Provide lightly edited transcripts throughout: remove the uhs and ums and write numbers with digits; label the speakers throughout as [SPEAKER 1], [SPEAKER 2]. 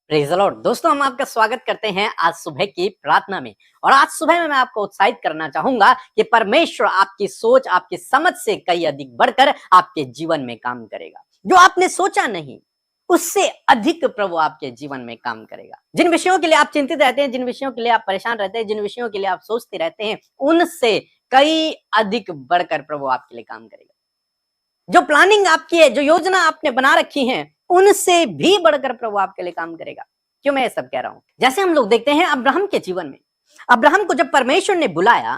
[SPEAKER 1] Praise the Lord. दोस्तों, हम आपका स्वागत करते हैं आज सुबह की प्रार्थना में। और आज सुबह में मैं आपको उत्साहित करना चाहूंगा कि परमेश्वर आपकी सोच, आपकी समझ से कई अधिक बढ़कर आपके जीवन में काम करेगा। जो आपने सोचा नहीं, उससे अधिक प्रभु आपके जीवन में काम करेगा। जिन विषयों के लिए आप चिंतित रहते हैं, जिन विषयों के लिए आप परेशान रहते हैं, जिन विषयों के लिए आप सोचते रहते हैं, उनसे कई अधिक बढ़कर प्रभु आपके लिए काम करेगा। जो प्लानिंग आपकी है, जो योजना आपने बना रखी है, उनसे भी बढ़कर प्रभु आपके लिए काम करेगा। क्यों मैं ये सब कह रहा हूं? जैसे हम लोग देखते हैं अब्राहम के जीवन में। अब्राहम को जब परमेश्वर ने बुलाया,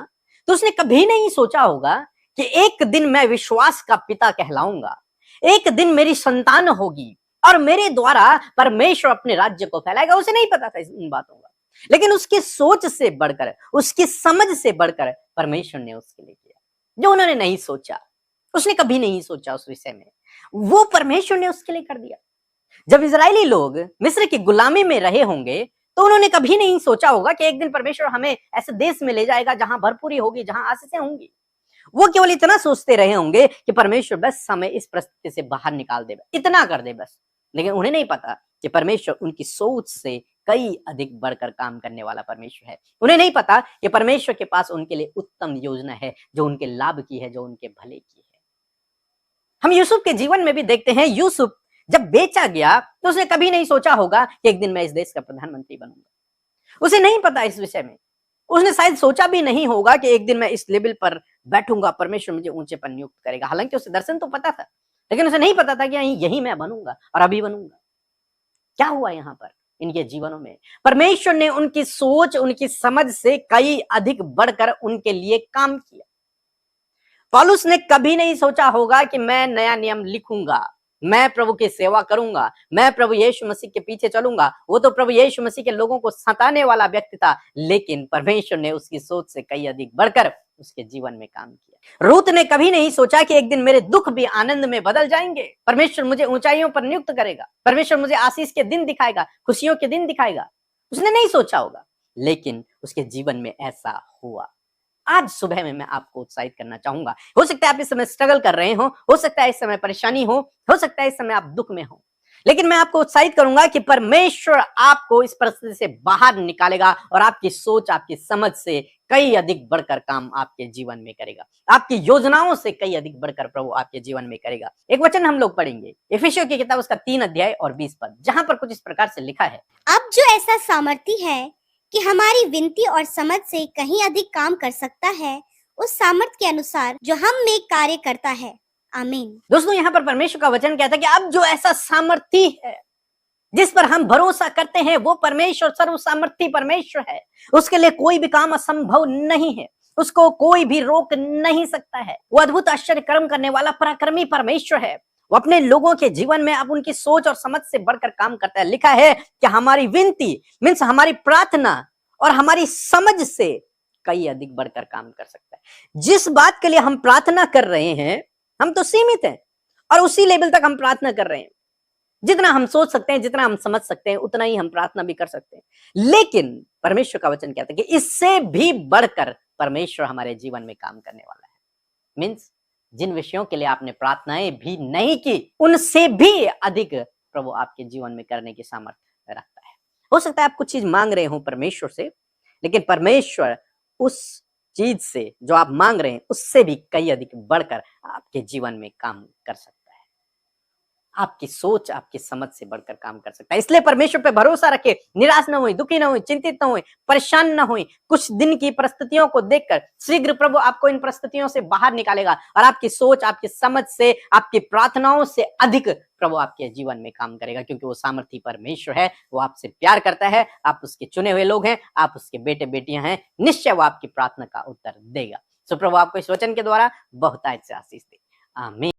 [SPEAKER 1] तो उसने कभी नहीं सोचा होगा कि एक दिन मैं विश्वास का पिता कहलाऊंगा, एक दिन मेरी संतान होगी और मेरे द्वारा परमेश्वर अपने राज्य को फैलाएगा। उसे नहीं पता था इन बातों का, लेकिन उसकी सोच से बढ़कर, उसकी समझ से बढ़कर परमेश्वर ने उसके लिए किया जो उन्होंने नहीं सोचा। उसने कभी नहीं सोचा उस विषय में, वो परमेश्वर ने उसके लिए कर दिया। जब इजरायली लोग मिस्र की गुलामी में रहे होंगे, तो उन्होंने कभी नहीं सोचा होगा कि एक दिन परमेश्वर हमें ऐसे देश में ले जाएगा जहां भरपूरी होगी, जहां आशीषें होंगी। वो केवल इतना सोचते रहे होंगे कि परमेश्वर बस हमें इस परिस्थिति से बाहर निकाल दे, इतना कर दे बस। लेकिन उन्हें नहीं पता कि परमेश्वर उनकी सोच से कई अधिक बढ़कर काम करने वाला परमेश्वर है। उन्हें नहीं पता कि परमेश्वर के पास उनके लिए उत्तम योजना है, जो उनके लाभ की है, जो उनके भले की है। हम यूसुफ के जीवन में भी देखते हैं। यूसुफ जब बेचा गया, तो उसने कभी नहीं सोचा होगा कि एक दिन मैं इस देश का प्रधानमंत्री बनूंगा। उसे नहीं पता इस विषय में। उसने शायद सोचा भी नहीं होगा कि एक दिन मैं इस लेवल पर बैठूंगा, परमेश्वर मुझे ऊंचे पर नियुक्त करेगा। हालांकि उसे दर्शन तो पता था, लेकिन उसे नहीं पता था कि यही मैं बनूंगा और अभी बनूंगा। क्या हुआ यहाँ पर इनके जीवनों में? परमेश्वर ने उनकी सोच, उनकी समझ से कई अधिक बढ़कर उनके लिए काम किया। पौलुस ने कभी नहीं सोचा होगा कि मैं नया नियम लिखूंगा, मैं प्रभु की सेवा करूंगा, मैं प्रभु यीशु मसीह के पीछे चलूंगा। वो तो प्रभु यीशु मसीह के लोगों को सताने वाला व्यक्ति था, लेकिन परमेश्वर ने उसकी सोच से कई अधिक बढ़कर उसके जीवन में काम किया। रूत ने कभी नहीं सोचा कि एक दिन मेरे दुख भी आनंद में बदल जाएंगे, परमेश्वर मुझे ऊंचाइयों पर नियुक्त करेगा, परमेश्वर मुझे आशीष के दिन दिखाएगा, खुशियों के दिन दिखाएगा। उसने नहीं सोचा होगा, लेकिन उसके जीवन में ऐसा हुआ। आज सुबह में मैं आपको उत्साहित करना चाहूंगा। हो सकता है आप इस समय स्ट्रगल कर रहे हो सकता है इस समय परेशानी हो सकता है इस समय आप दुख में हो, लेकिन मैं आपको उत्साहित करूंगा कि परमेश्वर आपको इस परिस्थिति से बाहर निकालेगा और आपकी सोच, आपकी समझ से कई अधिक बढ़कर काम आपके जीवन में करेगा। आपकी योजनाओं से कई अधिक बढ़कर प्रभु आपके जीवन में करेगा। एक वचन हम लोग पढ़ेंगे, इफिसियों की किताब उसका 3 अध्याय और 20 पद, जहां पर कुछ इस प्रकार से लिखा है।
[SPEAKER 2] अब जो ऐसा सामर्थी है कि हमारी विनती और समझ से कहीं अधिक काम कर सकता है, उस सामर्थ के अनुसार जो हम में कार्य करता है। आमीन।
[SPEAKER 1] दोस्तों, यहाँ पर परमेश्वर का वचन कहता है कि अब जो ऐसा सामर्थी है जिस पर हम भरोसा करते हैं, वो परमेश्वर सर्व सामर्थी परमेश्वर है। उसके लिए कोई भी काम असंभव नहीं है, उसको कोई भी रोक नहीं सकता है। वो अद्भुत आश्चर्य कर्म करने वाला पराक्रमी परमेश्वर है। वो अपने लोगों के जीवन में अब उनकी सोच और समझ से बढ़कर काम करता है। लिखा है कि हमारी विनती मीन्स हमारी प्रार्थना और हमारी समझ से कई अधिक बढ़कर काम कर सकता है। जिस बात के लिए हम प्रार्थना कर रहे हैं, हम तो सीमित हैं और उसी लेवल तक हम प्रार्थना कर रहे हैं। जितना हम सोच सकते हैं, जितना हम समझ सकते हैं, उतना ही हम प्रार्थना भी कर सकते हैं। लेकिन परमेश्वर का वचन कहता है कि इससे भी बढ़कर परमेश्वर हमारे जीवन में काम करने वाला है। मीन्स जिन विषयों के लिए आपने प्रार्थनाएं भी नहीं की, उनसे भी अधिक प्रभु आपके जीवन में करने की सामर्थ्य रखता है। हो सकता है आप कुछ चीज मांग रहे हो परमेश्वर से, लेकिन परमेश्वर उस चीज से जो आप मांग रहे हैं, उससे भी कई अधिक बढ़कर आपके जीवन में काम कर सकता है। आपकी सोच, आपकी समझ से बढ़कर काम कर सकता है। इसलिए परमेश्वर पे भरोसा रखे, निराश न हुई, दुखी न हुई, चिंतित न हुई, परेशान न हुई। कुछ दिन की परिस्थितियों को देखकर शीघ्र प्रभु आपको इन परिस्थितियों से बाहर निकालेगा और आपकी सोच, आपकी समझ से, आपकी प्रार्थनाओं से अधिक प्रभु आपके जीवन में काम करेगा, क्योंकि वो सामर्थी परमेश्वर है। वो आपसे प्यार करता है, आप उसके चुने हुए लोग हैं, आप उसके बेटे बेटियां हैं। निश्चय वो आपकी प्रार्थना का उत्तर देगा। सो प्रभु आपको इस वचन के द्वारा बहुतायत से आशीष दे। आमीन।